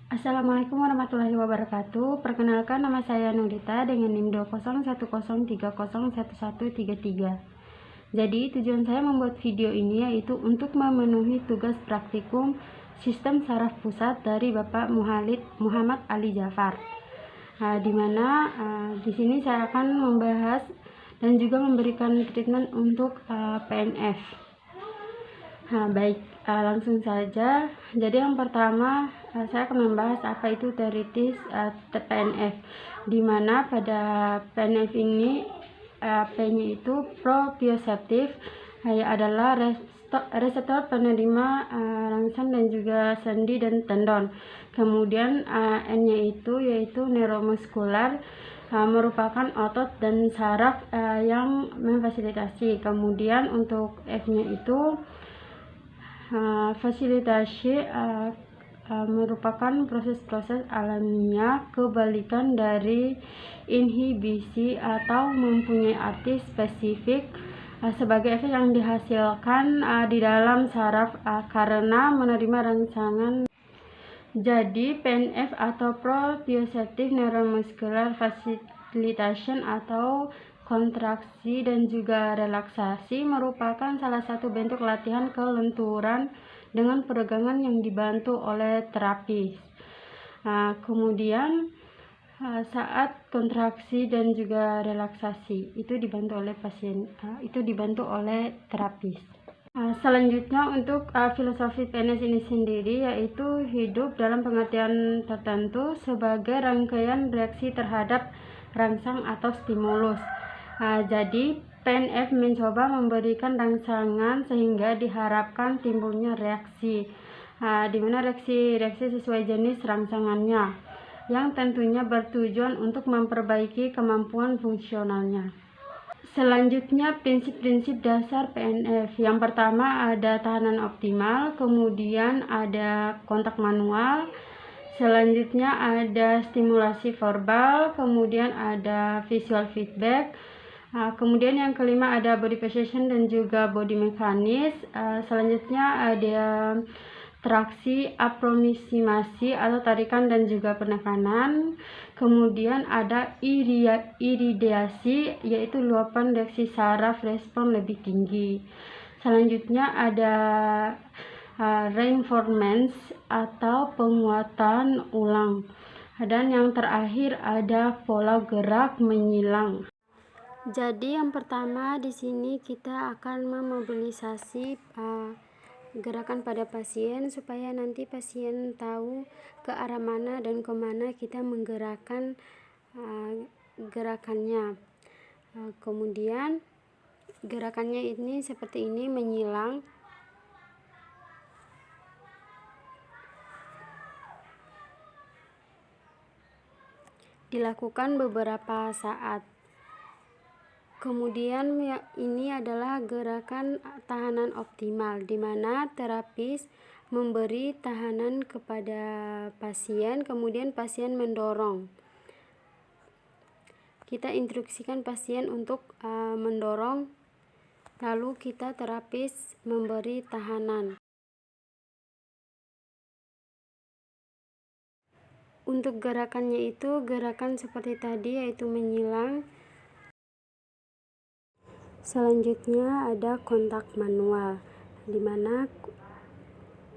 Assalamualaikum warahmatullahi wabarakatuh. Perkenalkan, nama saya Nurita dengan NIM 20103011133. Jadi tujuan saya membuat video ini yaitu untuk memenuhi tugas praktikum sistem saraf pusat dari Bapak Muhammad Ali Jafar. Di mana di sini saya akan membahas dan juga memberikan treatment untuk PNF. Baik, langsung saja. Jadi yang pertama saya akan membahas apa itu teoritis PNF, di mana pada PNF ini P-nya itu proprioceptif, adalah reseptor penerima rangsang dan juga sendi dan tendon. Kemudian N-nya itu yaitu neuromuskular, merupakan otot dan saraf yang memfasilitasi. Kemudian untuk F-nya itu fasilitasi merupakan proses-proses alamiah kebalikan dari inhibisi atau mempunyai arti spesifik sebagai efek yang dihasilkan di dalam saraf karena menerima rangsangan. Jadi PNF atau proprioceptive neuromuscular facilitation atau kontraksi dan juga relaksasi merupakan salah satu bentuk latihan kelenturan dengan peregangan yang dibantu oleh terapis. Kemudian saat kontraksi dan juga relaksasi itu dibantu oleh pasien, itu dibantu oleh terapis. Selanjutnya untuk filosofi PNS ini sendiri yaitu hidup dalam pengertian tertentu sebagai rangkaian reaksi terhadap rangsang atau stimulus. Jadi PNF mencoba memberikan rangsangan sehingga diharapkan timbulnya reaksi, di mana reaksi sesuai jenis rangsangannya, yang tentunya bertujuan untuk memperbaiki kemampuan fungsionalnya. Selanjutnya prinsip-prinsip dasar PNF. Yang pertama ada tahanan optimal, kemudian ada kontak manual, selanjutnya ada stimulasi verbal, kemudian ada visual feedback. Kemudian yang kelima ada body position dan juga body mekanis. Selanjutnya ada traksi, aproximasi atau tarikan dan juga penekanan. Kemudian ada iridiasi, yaitu luapan reaksi saraf respon lebih tinggi. Selanjutnya ada reinforcement atau penguatan ulang. Dan yang terakhir ada pola gerak menyilang. Jadi yang pertama di sini kita akan memobilisasi gerakan pada pasien supaya nanti pasien tahu ke arah mana dan kemana kita menggerakkan gerakannya. Kemudian gerakannya ini seperti ini, menyilang. Dilakukan beberapa saat. Kemudian ini adalah gerakan tahanan optimal, di mana terapis memberi tahanan kepada pasien, kemudian pasien mendorong. Kita instruksikan pasien untuk mendorong, lalu kita terapis memberi tahanan. Untuk gerakannya itu gerakan seperti tadi, yaitu menyilang. Selanjutnya ada kontak manual, di mana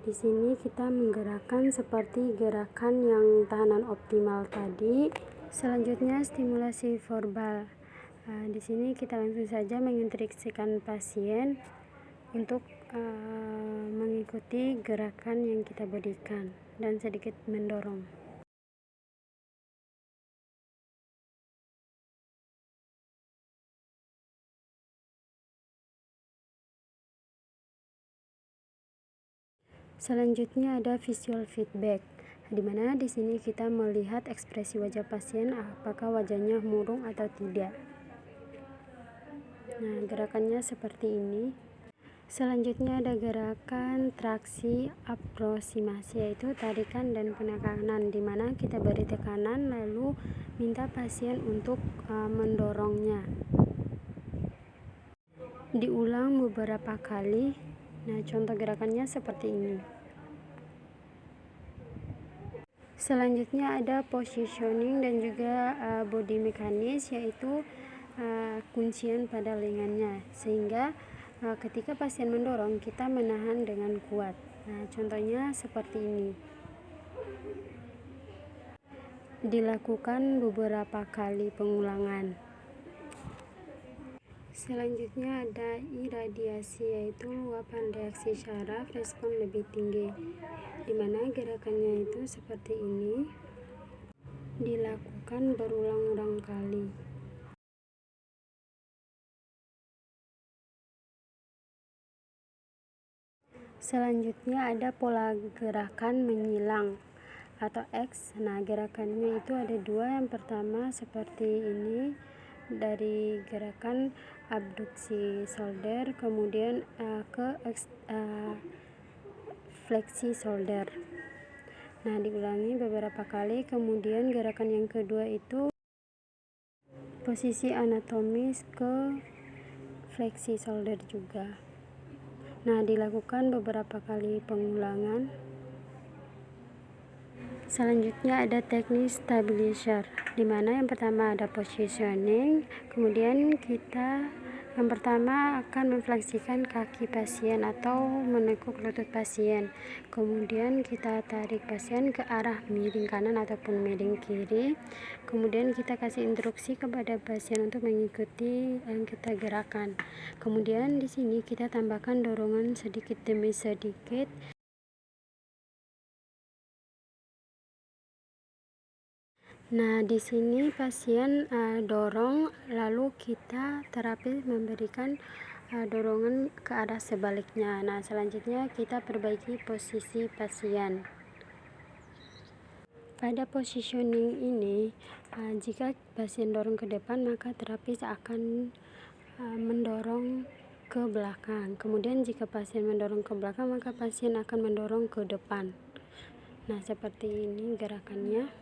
di sini kita menggerakkan seperti gerakan yang tahanan optimal tadi. Selanjutnya stimulasi verbal. Di sini kita langsung saja menginstruksikan pasien untuk mengikuti gerakan yang kita berikan dan sedikit mendorong. Selanjutnya ada visual feedback, di mana di sini kita melihat ekspresi wajah pasien, apakah wajahnya murung atau tidak. Nah, gerakannya seperti ini. Selanjutnya ada gerakan traksi aproximasi, yaitu tarikan dan penekanan, di mana kita beri tekanan lalu minta pasien untuk mendorongnya. Diulang beberapa kali. Nah, contoh gerakannya seperti ini. Selanjutnya ada positioning dan juga body mekanis, yaitu kuncian pada lengannya, sehingga ketika pasien mendorong kita menahan dengan kuat. Nah, contohnya seperti ini. Dilakukan beberapa kali pengulangan. Selanjutnya ada iradiasi, yaitu luapan reaksi syaraf respon lebih tinggi, di mana gerakannya itu seperti ini, dilakukan berulang-ulang kali. Selanjutnya ada pola gerakan menyilang atau X. Nah, gerakannya itu ada dua. Yang pertama seperti ini, dari gerakan abduksi shoulder kemudian ke fleksi shoulder. Nah, diulangi beberapa kali. Kemudian gerakan yang kedua itu posisi anatomis ke fleksi shoulder juga. Nah, dilakukan beberapa kali pengulangan. Selanjutnya ada teknik stabilizer, di mana yang pertama ada positioning, kemudian kita yang pertama akan memfleksikan kaki pasien atau menekuk lutut pasien, kemudian kita tarik pasien ke arah miring kanan ataupun miring kiri, kemudian kita kasih instruksi kepada pasien untuk mengikuti yang kita gerakan. Kemudian di sini kita tambahkan dorongan sedikit demi sedikit. Nah, di sini pasien dorong, lalu kita terapis memberikan dorongan ke arah sebaliknya. Nah, selanjutnya kita perbaiki posisi pasien. Pada positioning ini, jika pasien dorong ke depan, maka terapis akan mendorong ke belakang. Kemudian jika pasien mendorong ke belakang, maka pasien akan mendorong ke depan. Nah, seperti ini gerakannya.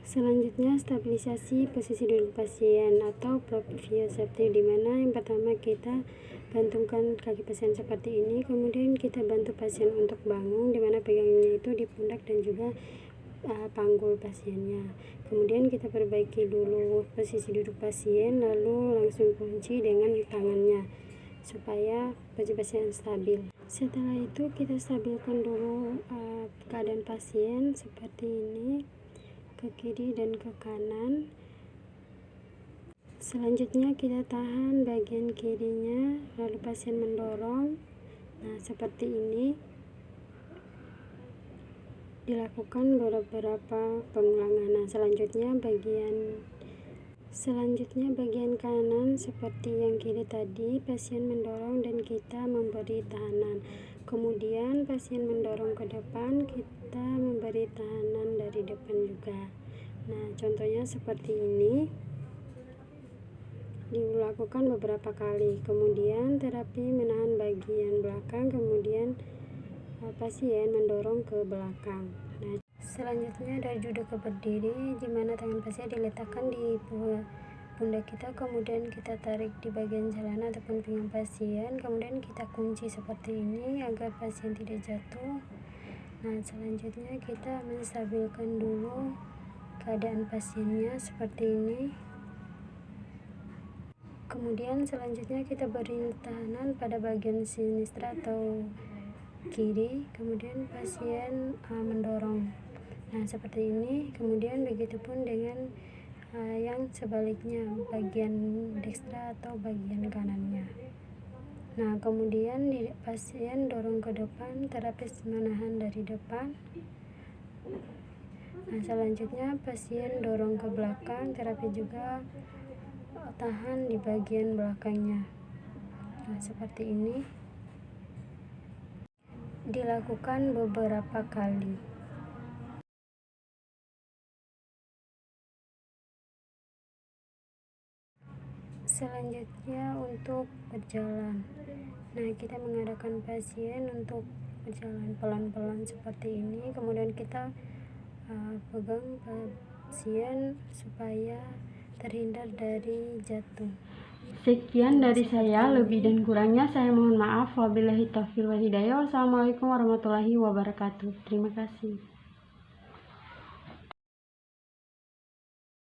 Selanjutnya stabilisasi posisi duduk pasien atau proprioceptif, di mana yang pertama kita gantungkan kaki pasien seperti ini, kemudian kita bantu pasien untuk bangun, di mana pegangnya itu di pundak dan juga panggul pasiennya. Kemudian kita perbaiki dulu posisi duduk pasien, lalu langsung kunci dengan tangannya supaya posisi pasien stabil. Setelah itu kita stabilkan dulu keadaan pasien seperti ini, ke kiri dan ke kanan. Selanjutnya kita tahan bagian kirinya, lalu pasien mendorong. Nah, seperti ini. Dilakukan beberapa pengulangan. Nah, selanjutnya bagian kanan seperti yang kiri tadi, pasien mendorong dan kita memberi tahanan. Kemudian pasien mendorong ke depan, kita memberi tahanan dari depan juga. Nah, contohnya seperti ini. Dilakukan beberapa kali. Kemudian terapi menahan bagian belakang, kemudian pasien mendorong ke belakang. Nah, selanjutnya dari duduk ke berdiri, di mana tangan pasien diletakkan di pundak kita, kemudian kita tarik di bagian celana ataupun pinggang pasien, kemudian kita kunci seperti ini agar pasien tidak jatuh. Nah, selanjutnya kita menstabilkan dulu keadaan pasiennya seperti ini. Kemudian selanjutnya kita beri tahanan pada bagian sinistra atau kiri, kemudian pasien mendorong. Nah, seperti ini. Kemudian begitupun dengan yang sebaliknya, bagian dekstra atau bagian kanannya. Nah, kemudian pasien dorong ke depan, terapis menahan dari depan. Nah, selanjutnya pasien dorong ke belakang, terapi juga tahan di bagian belakangnya. Nah, seperti ini. Dilakukan beberapa kali. Selanjutnya untuk berjalan. Nah, kita mengarahkan pasien untuk berjalan pelan-pelan seperti ini. Kemudian kita pegang pasien supaya terhindar dari jatuh. Sekian dari saya, lebih dan kurangnya saya mohon maaf. Wabillahi taufiq wal hidayah. Wassalamualaikum warahmatullahi wabarakatuh. Terima kasih.